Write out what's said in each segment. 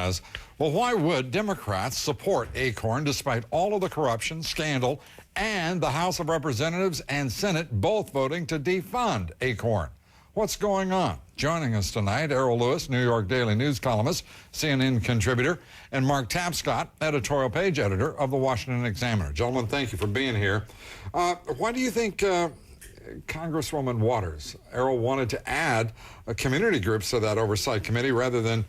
says, well, why would Democrats support Acorn despite all of the corruption, scandal, and the House of Representatives and Senate both voting to defund Acorn? What's going on? Joining us tonight, Errol Lewis, New York Daily News columnist, CNN contributor, and Mark Tapscott, editorial page editor of the Washington Examiner. Gentlemen, thank you for being here. Why do you think Congresswoman Waters, Errol, wanted to add community groups to that oversight committee rather than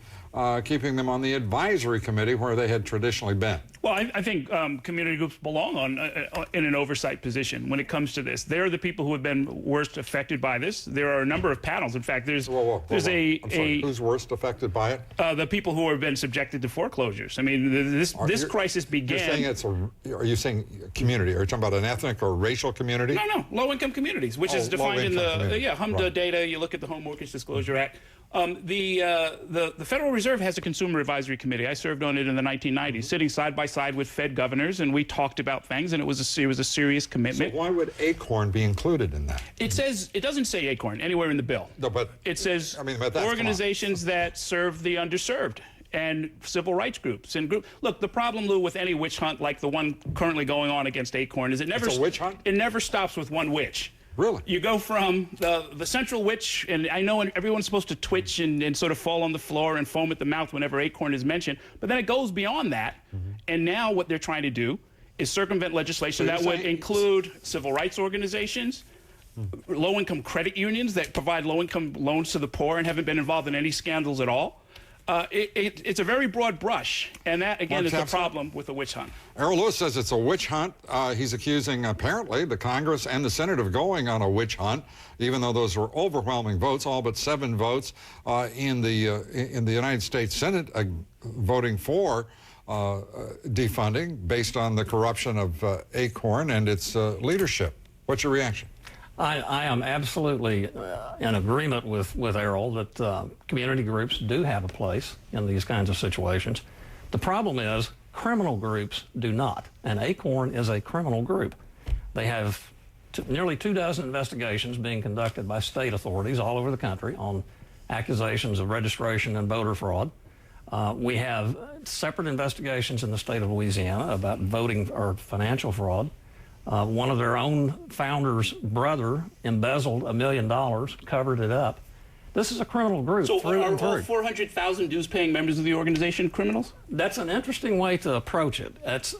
keeping them on the advisory committee where they had traditionally been? Well, I think community groups belong in an oversight position when it comes to this. They're the people who have been worst affected by this. There are a number of panels. In fact, there's who's worst affected by it? The people who have been subjected to foreclosures. I mean, this crisis began. You're saying are you saying community? Are you talking about an ethnic or racial community? No, low-income communities, which is defined in the HMDA data. You look at the Home Mortgage Disclosure Act. The Federal Reserve has a consumer advisory committee. I served on it in the 1990s, sitting side by side with Fed governors, and we talked about things, and it was a serious commitment. So why would Acorn be included in that? It doesn't say Acorn anywhere in the bill. No, but it says but organizations that serve the underserved and civil rights groups. Look, the problem, Lou, with any witch hunt like the one currently going on against Acorn is it's a witch hunt? It never stops with one witch. Really? You go from the central witch, and I know everyone's supposed to twitch and sort of fall on the floor and foam at the mouth whenever Acorn is mentioned, but then it goes beyond that, and now what they're trying to do is circumvent legislation that would include civil rights organizations, low-income credit unions that provide low-income loans to the poor and haven't been involved in any scandals at all. It's a very broad brush, and that, again, is the problem with the witch hunt. Errol Lewis says it's a witch hunt. He's accusing, apparently, the Congress and the Senate of going on a witch hunt, even though those were overwhelming votes, all but 7 votes in the United States Senate voting for defunding based on the corruption of Acorn and its leadership. What's your reaction? I am absolutely in agreement with Errol that community groups do have a place in these kinds of situations. The problem is criminal groups do not, and Acorn is a criminal group. They have nearly 24 investigations being conducted by state authorities all over the country on accusations of registration and voter fraud. We have separate investigations in the state of Louisiana about voting or financial fraud. One of their own founders' brother embezzled $1 million, covered it up. This is a criminal group. So are all 400,000 dues-paying members of the organization criminals? That's an interesting way to approach it. That's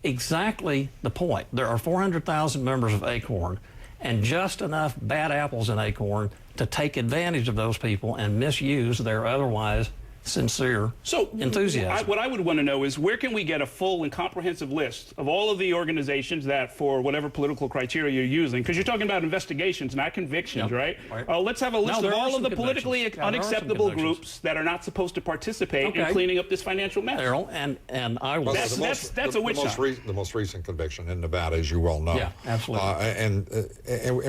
exactly the point. There are 400,000 members of Acorn, and just enough bad apples in Acorn to take advantage of those people and misuse their otherwise sincere enthusiasm. What I would want to know is where can we get a full and comprehensive list of all of the organizations that, for whatever political criteria you're using, because you're talking about investigations, not convictions, right? Let's have a list of all of the politically unacceptable groups that are not supposed to participate in cleaning up this financial mess. Errol, and I will. That's a witch hunt. The most recent conviction in Nevada, as you well know. Yeah, absolutely. And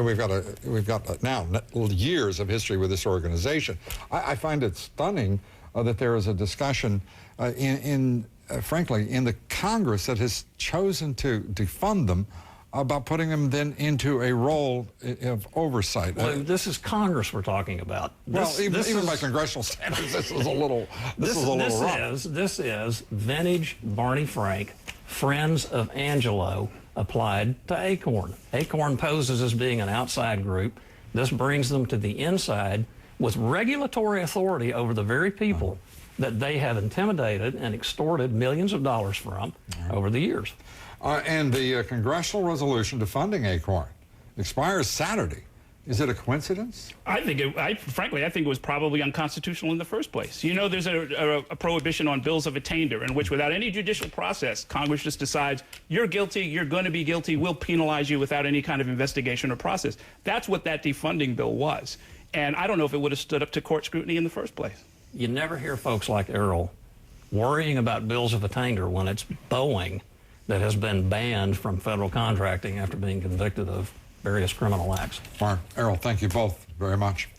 we've got now years of history with this organization. I find it stunning that there is a discussion frankly, in the Congress that has chosen to defund them about putting them then into a role of oversight. Well, this is Congress we're talking about. Even by congressional standards, this is a little rough. This is vintage Barney Frank, Friends of Angelo, applied to Acorn. Acorn poses as being an outside group. This brings them to the inside with regulatory authority over the very people that they have intimidated and extorted millions of dollars from over the years. And the congressional resolution defunding Acorn expires Saturday. Is it a coincidence? Frankly, I think it was probably unconstitutional in the first place. You know, there's a prohibition on bills of attainder in which, without any judicial process, Congress just decides, you're guilty, you're going to be guilty, we'll penalize you without any kind of investigation or process. That's what that defunding bill was. And I don't know if it would have stood up to court scrutiny in the first place. You never hear folks like Errol worrying about bills of attainder when it's Boeing that has been banned from federal contracting after being convicted of various criminal acts. Mark, Errol, thank you both very much.